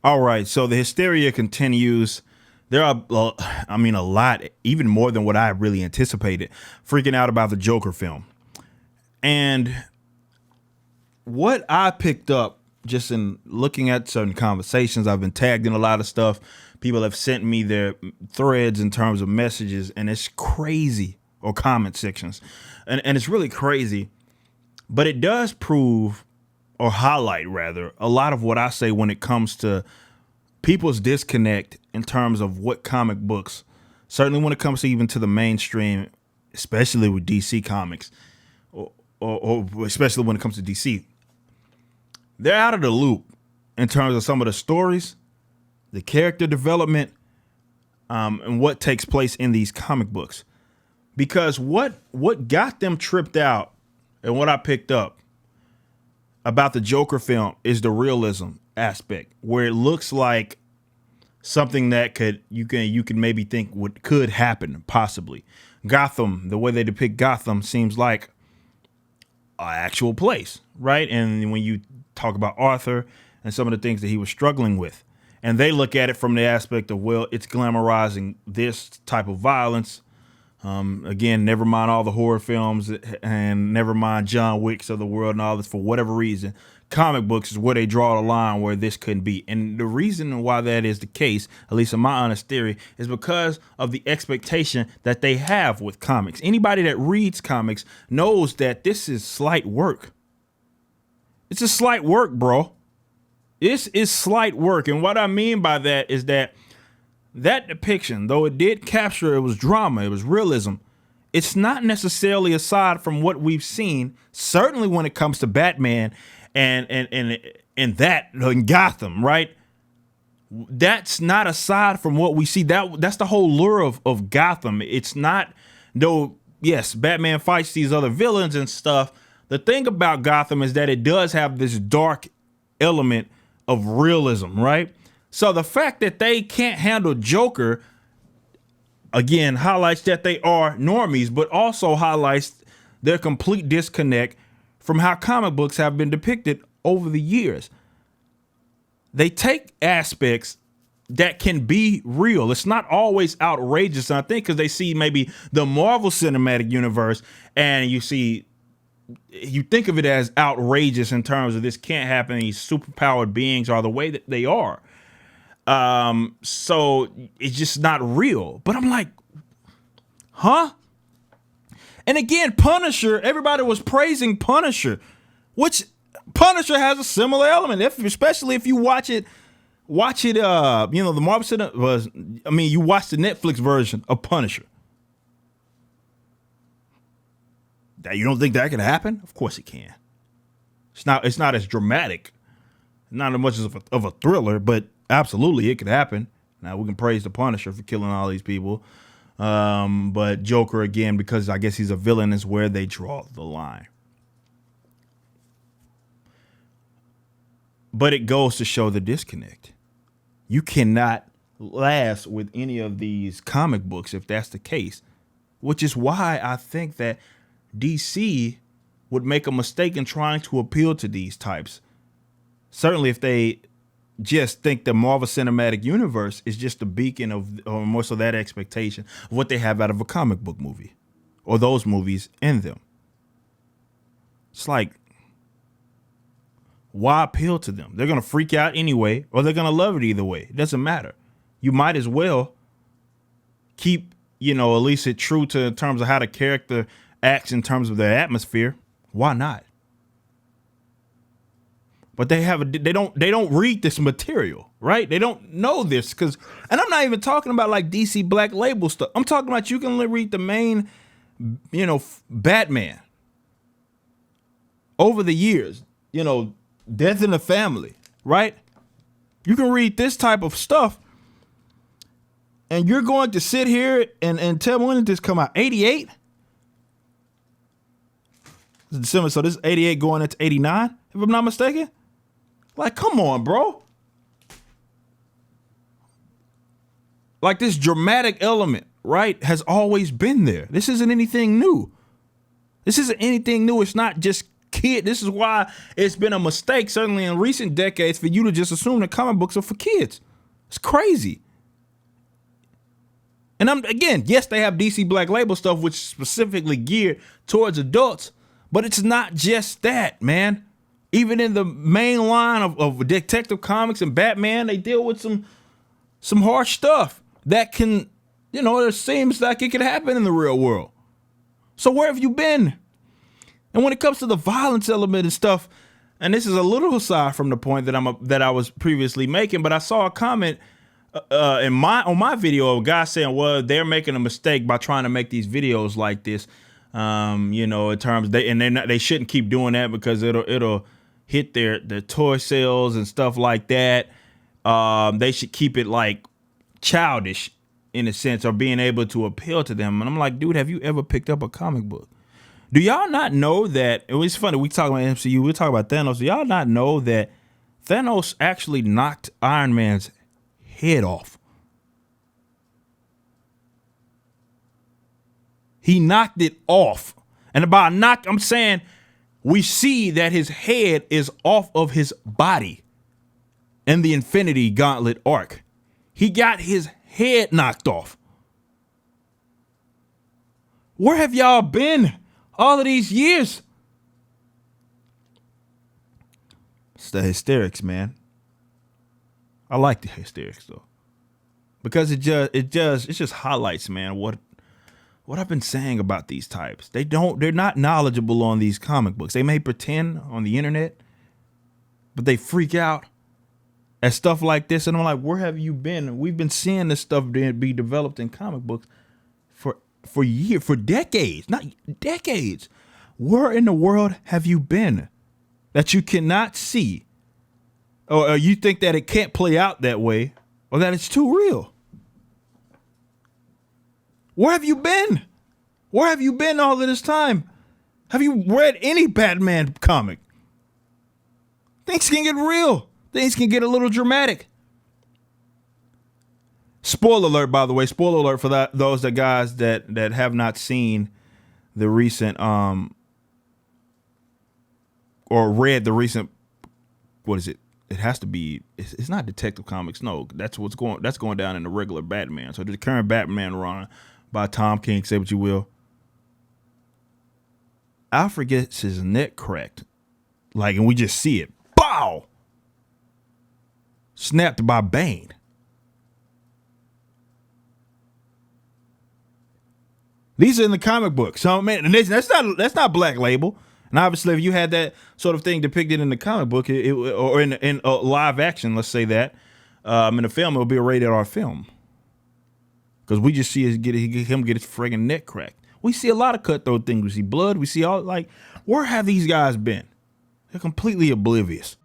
All right, so the hysteria continues. There are, a lot, even more than what I really anticipated, freaking out about the Joker film. And what I picked up just in looking at certain conversations, I've been tagged in a lot of stuff. People have sent me their threads in terms of messages, and it's crazy, or comment sections. And it's really crazy, but it does prove, or highlight rather, a lot of what I say when it comes to people's disconnect in terms of what comic books, certainly when it comes to even to the mainstream, especially with DC Comics, or especially when it comes to DC, they're out of the loop in terms of some of the stories, the character development, and what takes place in these comic books. Because what got them tripped out, and what I picked up about the Joker film, is the realism aspect, where it looks like something that you can maybe think could happen possibly. Gotham, the way they depict Gotham, seems like an actual place, right? And when you talk about Arthur and some of the things that he was struggling with, and they look at it from the aspect of, well, it's glamorizing this type of violence. Again, never mind all the horror films and never mind John Wicks of the world and all this. For whatever reason, comic books is where they draw the line where this couldn't be. And the reason why that is the case, at least in my honest theory, is because of the expectation that they have with comics. Anybody that reads comics knows that this is slight work. It's a slight work, bro. This is slight work. And what I mean by that is that depiction, though it did capture, it was drama, it was realism, it's not necessarily aside from what we've seen, certainly when it comes to Batman and that in Gotham, right? That's not aside from what we see. That's the whole lure of Gotham. It's not, though, yes, Batman fights these other villains and stuff. The thing about Gotham is that it does have this dark element of realism, right? So the fact that they can't handle Joker, again, highlights that they are normies, but also highlights their complete disconnect from how comic books have been depicted over the years. They take aspects that can be real. It's not always outrageous, I think, because they see maybe the Marvel Cinematic Universe, and you think of it as outrageous in terms of this can't happen. These superpowered beings are the way that they are. So it's just not real. But I'm like, huh? And again, Punisher, everybody was praising Punisher, which Punisher has a similar element, especially if you watch it, the Marvel Cinema was, you watch the Netflix version of Punisher. You don't think that can happen? Of course it can. It's not as dramatic, not as much as of a thriller, but absolutely it could happen. Now we can praise the Punisher for killing all these people. But Joker, again, because I guess he's a villain, is where they draw the line. But it goes to show the disconnect. You cannot last with any of these comic books if that's the case, which is why I think that DC would make a mistake in trying to appeal to these types. Certainly if they just think the Marvel Cinematic Universe is just a beacon of, or more so that expectation of what they have out of a comic book movie or those movies in them. It's like, why appeal to them? They're going to freak out anyway, or they're going to love it either way. It doesn't matter. You might as well keep, at least it true to in terms of how the character acts in terms of their atmosphere. Why not? But they don't read this material, right? They don't know this and I'm not even talking about like DC Black Label stuff. I'm talking about you can only read the main, Batman over the years, Death in the Family, right? You can read this type of stuff and you're going to sit here and tell me, when did this come out? 88? December, so this is 88 going into 89, if I'm not mistaken. Like, come on, bro. Like, this dramatic element, right, has always been there. This isn't anything new. It's not just kid. This is why it's been a mistake, certainly in recent decades, for you to just assume that comic books are for kids. It's crazy. And again, yes, they have DC Black Label stuff, which is specifically geared towards adults, but it's not just that, man. Even in the main line of Detective Comics and Batman, they deal with some harsh stuff that can, it seems like it could happen in the real world. So where have you been? And when it comes to the violence element and stuff, and this is a little aside from the point that I was previously making, but I saw a comment on my video, a guy saying, well, they're making a mistake by trying to make these videos like this. In terms they shouldn't keep doing that because it'll hit their toy sales and stuff like that. They should keep it like childish in a sense, or being able to appeal to them. And I'm like, dude, have you ever picked up a comic book? Do y'all not know that? It was funny. We talk about MCU. We talk about Thanos. Do y'all not know that Thanos actually knocked Iron Man's head off? He knocked it off. And by knock, I'm saying we see that his head is off of his body in the Infinity Gauntlet arc. He got his head knocked off. Where have y'all been all of these years? It's the Hysterics, man. I like the Hysterics though, because it just highlights, man, what I've been saying about these types. They're not knowledgeable on these comic books. They may pretend on the internet, but they freak out at stuff like this. And I'm like, where have you been? We've been seeing this stuff be developed in comic books for years, for decades, not decades. Where in the world have you been that you cannot see? Or you think that it can't play out that way, or that it's too real? Where have you been? Where have you been all of this time? Have you read any Batman comic? Things can get real. Things can get a little dramatic. Spoiler alert, by the way. Spoiler alert for those guys that have not seen the recent or read the recent. What is it? It has to be. It's not Detective Comics. No, that's going down in the regular Batman. So the current Batman run by Tom King, say what you will. Alfred gets his neck cracked, and we just see it. Bow! Snapped by Bane. These are in the comic book. So man, and that's not Black Label. And obviously, if you had that sort of thing depicted in the comic book, or in live action, let's say that, in the film, it would be a rated R film. Because we just see him get his friggin' neck cracked. We see a lot of cutthroat things. We see blood. We see where have these guys been? They're completely oblivious.